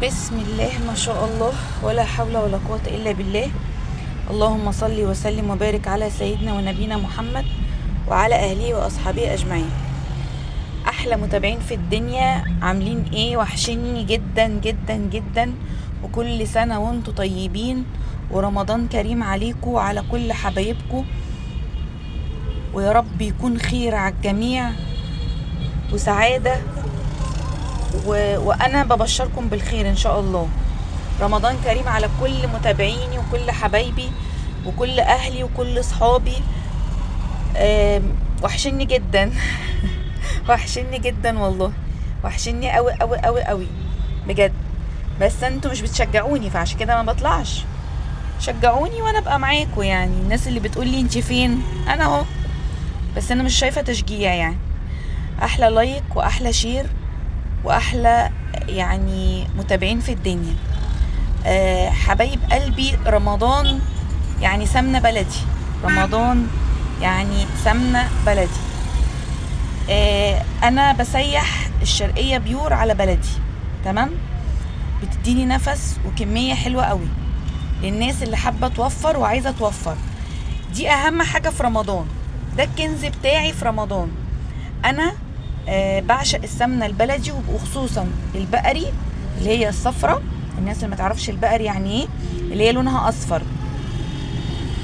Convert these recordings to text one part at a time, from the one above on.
بسم الله ما شاء الله، ولا حول ولا قوة إلا بالله. اللهم صل وسلم وبارك على سيدنا ونبينا محمد وعلى أهله وأصحابه أجمعين. أحلى متابعين في الدنيا، عاملين إيه؟ وحشني جدا جدا جدا، وكل سنة وانتم طيبين، ورمضان كريم عليكم وعلى كل حبايبكم، ويا رب يكون خير على الجميع وسعادة. وأنا ببشركم بالخير إن شاء الله. رمضان كريم على كل متابعيني وكل حبايبي وكل اهلي وكل صحابي. وحشني جدا وحشني جدا والله، وحشني قوي قوي قوي قوي بجد. بس انتوا مش بتشجعوني، فعشان كده ما بطلعش. شجعوني وانا ابقى معاكم، يعني الناس اللي بتقولي انت فين، انا اهو. بس انا مش شايفه تشجيع يعني. احلى لايك واحلى شير واحلى يعني متابعين في الدنيا. حبايب قلبي، رمضان يعني سمنة بلدي. رمضان يعني سمنة بلدي. انا بسيح الشرقية بيور على بلدي، تمام. بتديني نفس وكمية حلوة قوي للناس اللي حابة توفر وعايزة توفر. دي اهم حاجة في رمضان، ده الكنز بتاعي في رمضان. انا بعشق السمنة البلدي، وخصوصا البقري اللي هي الصفرة. الناس اللي ما تعرفش البقري يعني ايه، اللي هي لونها اصفر،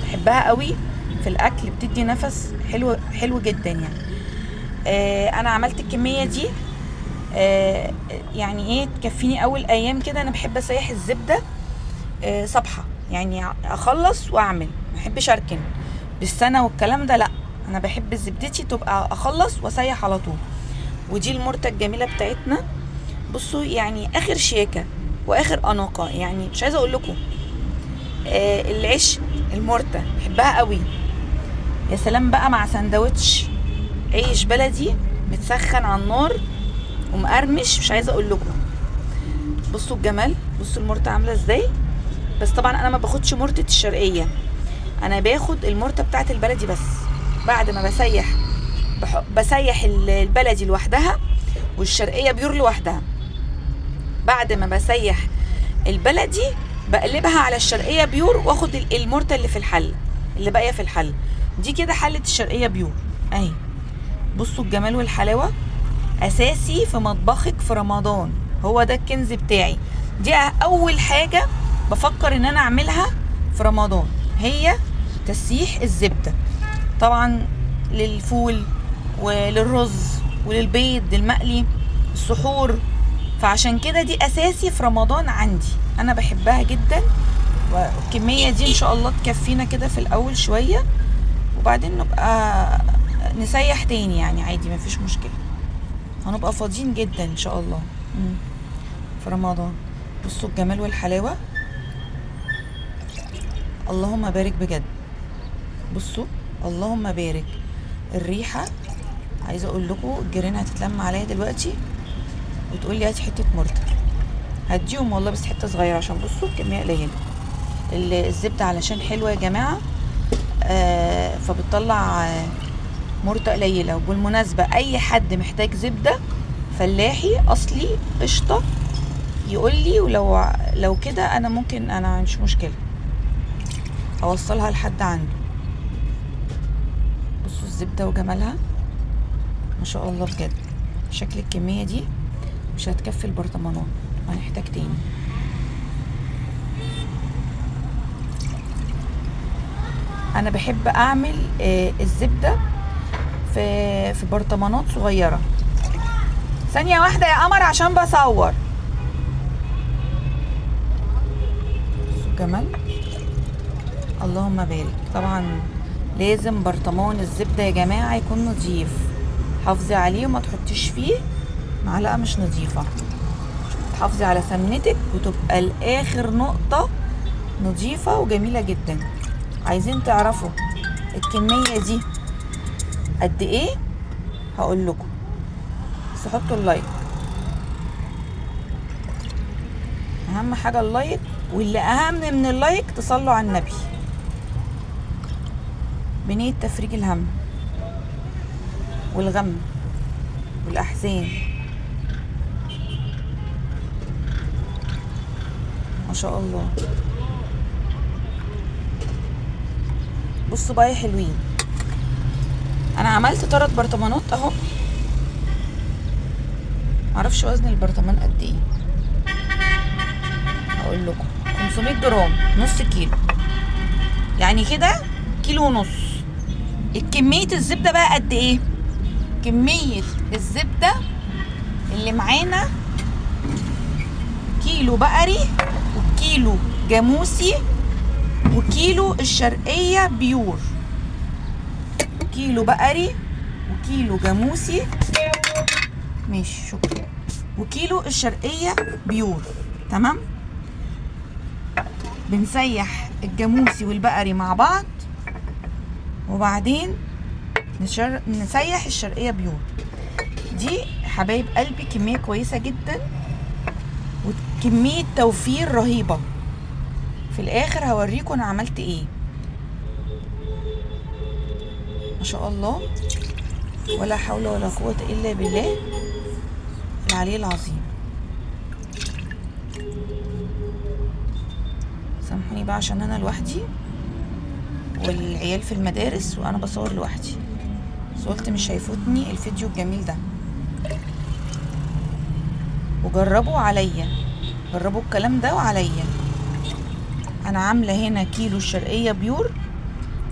بحبها قوي في الاكل، بتدي نفس حلو حلو جدا يعني. انا عملت الكميه دي، يعني ايه تكفيني اول ايام كده. انا بحب اسيح الزبده صبحه، يعني اخلص واعمل، ما بحبش اركن بالسنه والكلام ده، لا. انا بحب زبدتي تبقى اخلص واسيح على طول. ودي المرته الجميله بتاعتنا. بصوا يعني اخر شياكه واخر اناقه، يعني مش عايزه اقول لكم. العيش، المرته بحبها قوي. يا سلام بقى مع سندوتش عيش بلدي متسخن على النار ومقرمش، مش عايزه اقول لكم. بصوا الجمال، بصوا المرته عامله ازاي. بس طبعا انا ما باخدش مرته الشرقيه، انا باخد المرته بتاعت البلدي بس. بعد ما بسيح، بسيح البلدي لوحدها والشرقيه بيور لوحدها. بعد ما بسيح البلدي بقلبها على الشرقيه بيور، واخد المرته اللي في الحل، اللي باقيه في الحل دي كده حله الشرقيه بيور اهي. بصوا الجمال والحلاوه، اساسي في مطبخك في رمضان، هو ده الكنز بتاعي. دي اول حاجه بفكر ان انا اعملها في رمضان، هي تسييح الزبده. طبعا للفول وللرز وللبيض المقلي، السحور. فعشان كده دي اساسي في رمضان عندي، انا بحبها جدا. والكميه دي ان شاء الله تكفينا كده في الاول شويه، وبعدين نبقى نسيح تاني يعني عادي، مفيش مشكله. هنبقى فاضيين جدا ان شاء الله في رمضان. بصوا الجمال والحلاوه، اللهم بارك بجد. بصوا، اللهم بارك. الريحه، عايزه اقول لكم الجيران هتتلم عليا دلوقتي وتقول لي هاتي حته مرته. هديهم والله، بس حته صغيره عشان بصوا الكميه قليله. الزبده علشان حلوه يا جماعه، فبتطلع مرته قليله. وبالمناسبه اي حد محتاج زبده فلاحي اصلي قشطه يقول لي، ولو كده انا ممكن، انا مش مشكله اوصلها لحد عنده. بصوا الزبده وجمالها ما شاء الله بجد. شكل الكميه دي مش هتكفي البرطمانات، هنحتاج تاني. انا بحب اعمل الزبده في برطمانات صغيره. ثانيه واحده يا قمر عشان بصور. بصوا الجمال، اللهم بارك. طبعا لازم برطمان الزبده يا جماعه يكون نظيف، حافظي عليه وما تحطيش فيه معلقه مش نظيفه. تحافظي على سمنتك وتبقى الاخر نقطه نظيفه وجميله جدا. عايزين تعرفوا الكميه دي قد ايه؟ هقول لكم، بس حطوا اللايك. اهم حاجه اللايك، واللي اهم من اللايك تصلوا على النبي بنية تفريج الهم والغم والاحزان. ما شاء الله. بصوا بقى يا حلوين، انا عملت 3 برطمانات اهو. معرفش وزن البرطمان قد ايه، هقول لكم 500 جرام، نص كيلو، يعني كده كيلو ونص. كمية الزبدة بقى قد ايه؟ كمية الزبدة اللي معانا كيلو بقري وكيلو جاموسي وكيلو الشرقية بيور. كيلو بقري وكيلو جاموسي، ماشي شكرا، وكيلو الشرقية بيور. تمام. بنسيح الجاموسي والبقري مع بعض، وبعدين نسيح الشرقية بيور. دي حبايب قلبي كمية كويسة جدا وكمية توفير رهيبة. في الاخر هوريكم انا عملت ايه. ما شاء الله، ولا حول ولا قوة الا بالله العلي العظيم. سامحوني بقى عشان انا لوحدي والعيال في المدارس وانا بصور لوحدي، بس قلت مش هيفوتني الفيديو الجميل ده. وجربوا عليا، جربوا الكلام ده وعليا. انا عامله هنا كيلو الشرقيه بيور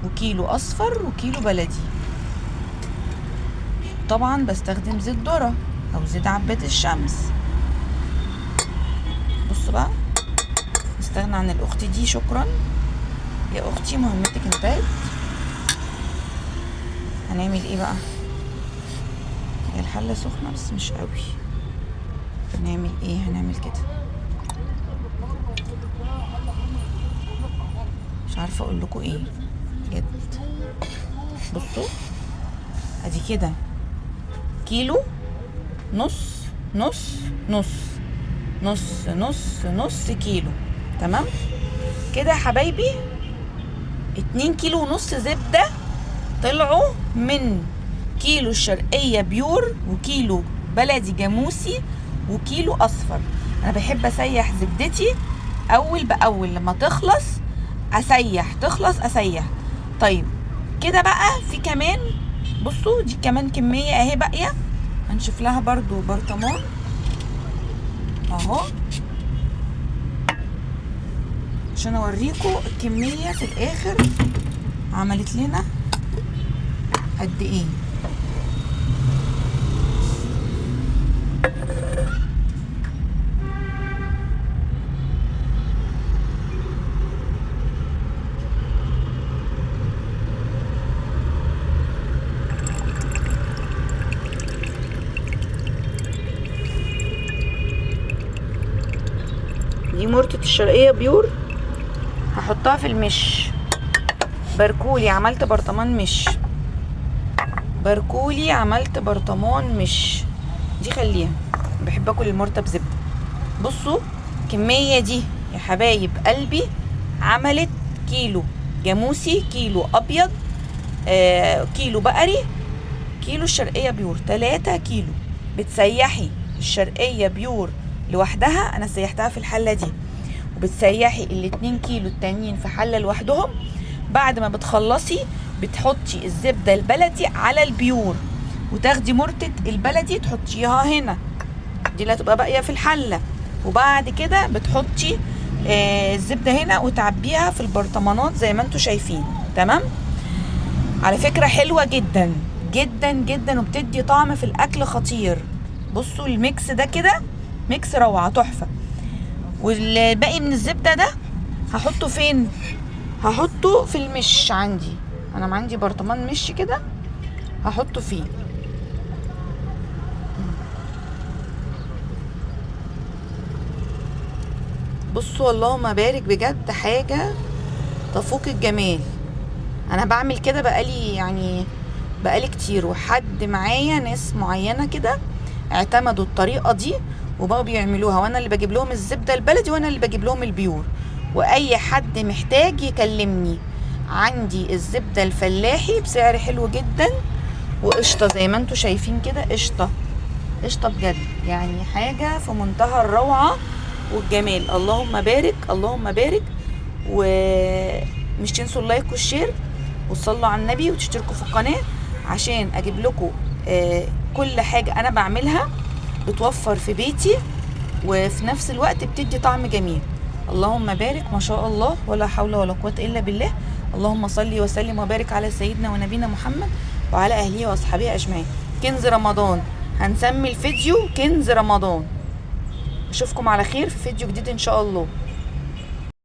وكيلو اصفر وكيلو بلدي. طبعا بستخدم زيت ذره او زيت عباد الشمس. بصوا بقى، استغنى عن الاخت دي، شكرا يا اختي، مهمتك انتهت. هنعمل ايه بقى؟ هي الحله سخنه بس مش قوي. هنعمل ايه؟ هنعمل كده، مش عارفه اقول لكم ايه بجد. بصوا ادي كده كيلو، نص نص نص نص نص نص كيلو. تمام كده يا حبايبي. 2 كيلو ونص زبدة طلعوا من كيلو الشرقية بيور وكيلو بلدي جاموسي وكيلو اصفر. انا بحب اسيح زبدتي اول باول، لما تخلص اسيح، تخلص اسيح. طيب كده بقى في كمان، بصوا دي كمان كمية اهي باقية، هنشوف لها برضو برطمان اهو عشان اوريكم الكمية في الاخر عملت لنا قد ايه. دي مرتة الشرقية بيور، هحطها في المش. باركولي عملت برطمان مش، باركولي عملت برطمان مش، دي خليها، بحب اكل المرتة بزبدة. بصوا الكمية دي يا حبايب قلبي عملت كيلو جاموسي، كيلو ابيض، كيلو بقري، كيلو الشرقية بيور، 3 كيلو. بتسيحي الشرقية بيور لوحدها، انا سيحتها في الحلة دي، وبتسيحي ال2 كيلو التانيين في حلة لوحدهم. بعد ما بتخلصي بتحطي الزبدة البلدي على البيور، وتاخدي مرتة البلدي تحطيها هنا، دي اللي هتبقى باقية في الحلة. وبعد كده بتحطي الزبدة هنا وتعبيها في البرطمانات زي ما انتوا شايفين. تمام. على فكرة حلوة جدا جدا جدا وبتدي طعم في الاكل خطير. بصوا الميكس ده كده ميكس روعة تحفة. والباقي من الزبدة ده هحطه فين؟ هحطه في المش. عندي انا عندي برطمان مش كده هحطه فيه. بصوا اللهم بارك، بجد حاجة تفوق الجمال. انا بعمل كده بقالي كتير، وحد معايا ناس معينة كده اعتمدوا الطريقة دي وبقوا بيعملوها، وانا اللي بجيب لهم الزبدة البلدي وانا اللي بجيب لهم البيور. واي حد محتاج يكلمني، عندي الزبدة الفلاحي بسعر حلو جدا، وقشطة زي ما انتوا شايفين كده، قشطة قشطة بجد، يعني حاجة في منتهى الروعة. والجمال. اللهم بارك اللهم بارك. ومش تنسوا اللايك والشير وتصلوا على النبي وتشتركوا في القناة عشان اجيب لكم كل حاجة انا بعملها بتوفر في بيتي وفي نفس الوقت بتدي طعم جميل. اللهم بارك، ما شاء الله، ولا حول ولا قوة الا بالله. اللهم صل وسلم وبارك على سيدنا ونبينا محمد وعلى اهله واصحابه اجمعين. كنز رمضان، هنسمي الفيديو كنز رمضان. اشوفكم على خير في فيديو جديد ان شاء الله.